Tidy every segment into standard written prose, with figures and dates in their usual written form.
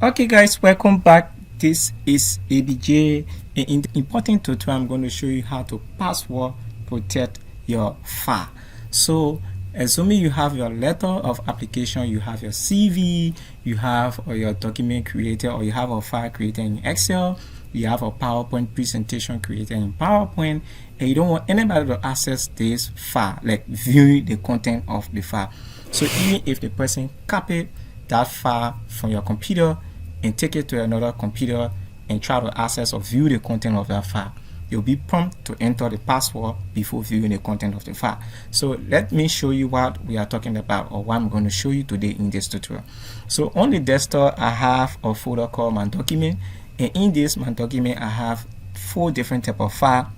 Okay guys, welcome back. This is ABJ, and in the important tutorial I'm going to show you how to password protect your file. So assuming you have your letter of application, you have your CV, you have your document created, or you have a file created in Excel, you have a PowerPoint presentation created in PowerPoint, and you don't want anybody to access this file, like viewing the content of the file. So even if the person copy that file from your computer and take it to another computer and try to access or view the content of that file, you'll be prompted to enter the password before viewing the content of the file. So let me show you what we are talking about, or what I'm going to show you today in this tutorial. So on the desktop, I have a folder called my document, and in this my document I have 4 different type of file,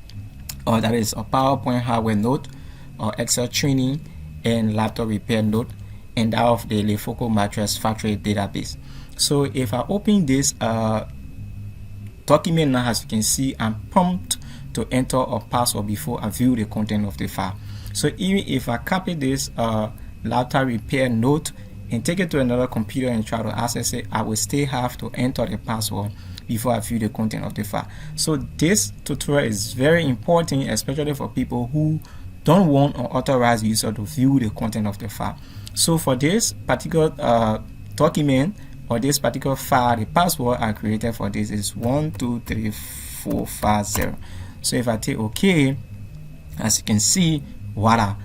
or that is a PowerPoint hardware note, or Excel training, and laptop repair note, and that of the 𝘃𝗶𝗲𝗄 factory database. So if I open this document now, as you can see, I'm prompted to enter a password before I view the content of the file. So even if I copy this laptop repair note and take it to another computer and try to access it, I will still have to enter the password before I view the content of the file. So this tutorial is very important, especially for people who don't want an authorized user to view the content of the file. So for this particular document, or this particular file, the password I created for this is 123450. So if I take OK, as you can see, voila,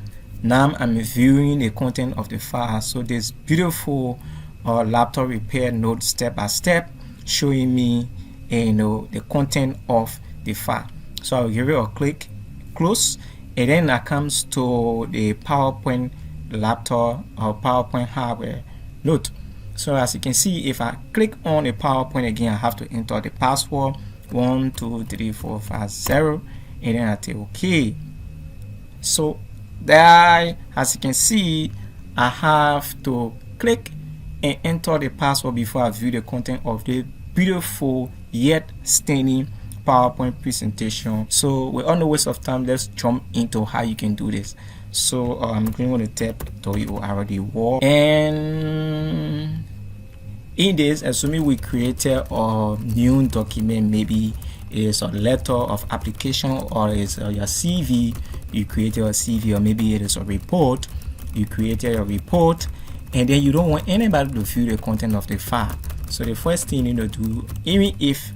now I'm viewing the content of the file. So this beautiful laptop repair note step by step showing me the content of the file. So I'll give it a click, close, and then that comes to the PowerPoint laptop or PowerPoint hardware note. So as you can see, if I click on the PowerPoint again, I have to enter the password 123450, and then I take OK. So there, as you can see, I have to click and enter the password before I view the content of the beautiful yet stunning PowerPoint presentation. So with no waste of time, let's jump into how you can do this. So I'm going to tap 𝗃𝗶𝗲𝗄𝗏, and in this, assuming we created a new document, maybe it is a letter of application, or it is your CV, you created a CV, or maybe it is a report, you created a report, and then you don't want anybody to view the content of the file. So the first thing you need to do, even if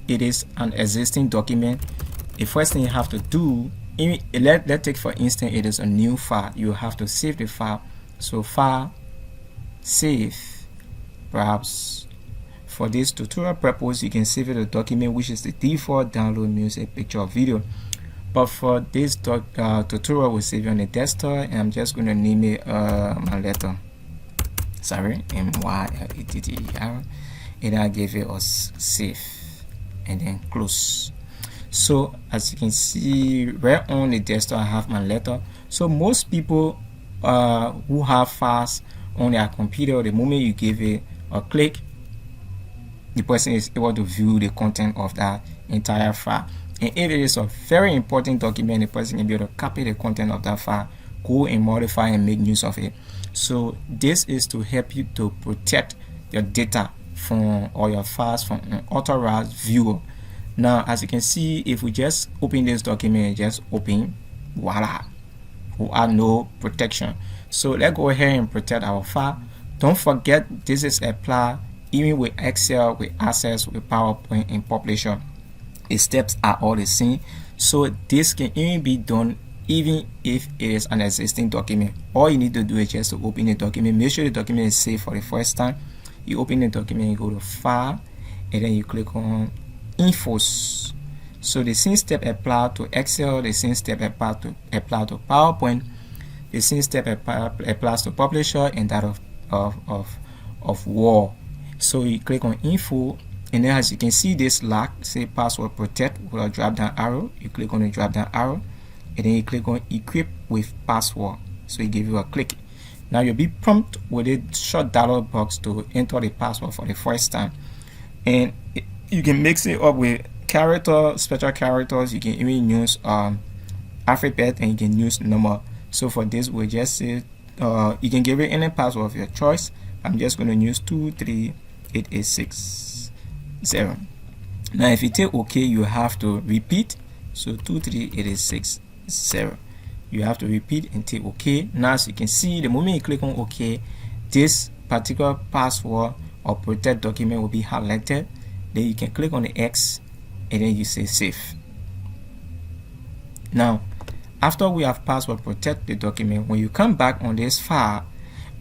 it is an existing document, the first thing you have to do, let's take for instance it is a new file, you have to save the file. So file, save. Perhaps for this tutorial purpose, you can save it a document which is the default download music, picture, or video. But for this tutorial, we'll save it on the desktop, and I'm just going to name it my letter. Sorry, MYLETTER, and I give it a save, and then close. So as you can see, right on the desktop, I have my letter. So most people who have files on their computer, the moment you give it a click, the person is able to view the content of that entire file. And if it is a very important document, the person can be able to copy the content of that file, go and modify and make use of it. So this is to help you to protect your data from all your files from an unauthorized viewer. Now as you can see, if we just open this document and just open, voila, we have no protection. So let's go ahead and protect our file. Don't forget, this is applied even with Excel, with Access, with PowerPoint, and Publisher. The steps are all the same. So this can even be done even if it is an existing document. All you need to do is just to open the document. Make sure the document is saved for the first time. You open the document, you go to File, and then you click on Infos. So the same step applied to Excel, the same step applied to PowerPoint, the same step applies to Publisher, and that of Word. So you click on Info, and then as you can see, this lock say password protect with a drop down arrow. You click on the drop down arrow, and then you click on equip with password. So you give you a click. Now you'll be prompted with a short dialog box to enter the password for the first time, and you can mix it up with characters, special characters. You can even use alphabet, and you can use number. So for this, we'll just say you can give it any password of your choice. I'm just going to use 2, 3, 23860. Now if you take OK, you have to repeat. So 23860. You have to repeat and take OK. Now as you can see, the moment you click on OK, this particular password or protect document will be highlighted. Then you can click on the X and then you say save. Now after we have password protect the document, when you come back on this file,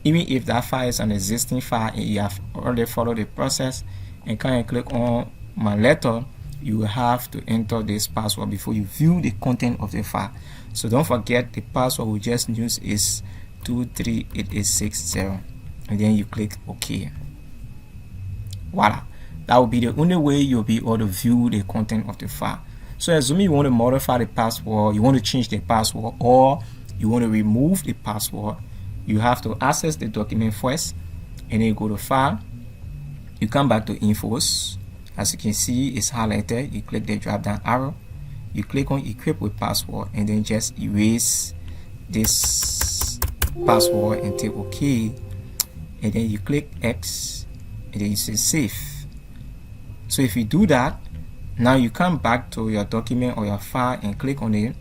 even if that file is an existing file and you have already followed the process and kind of click on my letter, you will have to enter this password before you view the content of the file. So don't forget, the password we just used is 23860, and then you click OK. Voila, that will be the only way you'll be able to view the content of the file. So assuming you want to modify the password, you want to change the password, or you want to remove the password, you have to access the document first, and then you go to File, you come back to Infos. As you can see, it's highlighted. You click the drop down arrow, you click on Equip with Password, and then just erase this password and take OK, and then you click X, and then you say Save. So if you do that, now you come back to your document or your file and click on it.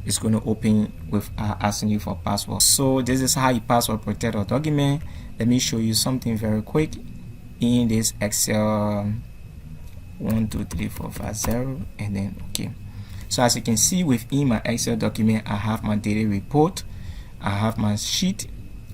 It's going to open with asking you for password. So this is how you password protect a document. Let me show you something very quick in this Excel 1 2 3 4 5 0, and then OK. So as you can see, within my Excel document, I have my daily report, I have my sheet,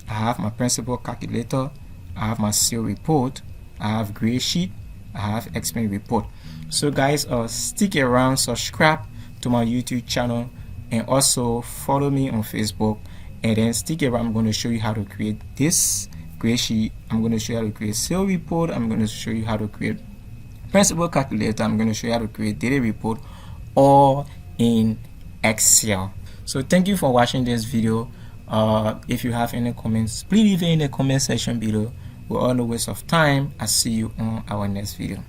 I have my principal calculator, I have my sale report, I have gray sheet, I have expense report. So guys, stick around, subscribe to my YouTube channel, and also follow me on Facebook, and then stick around. I'm going to show you how to create this gray sheet. I'm going to show you how to create sale report. I'm going to show you how to create principal calculator. I'm going to show you how to create daily report, all in Excel. So thank you for watching this video. If you have any comments, please leave it in the comment section below. We're on no waste of time. I'll see you on our next video.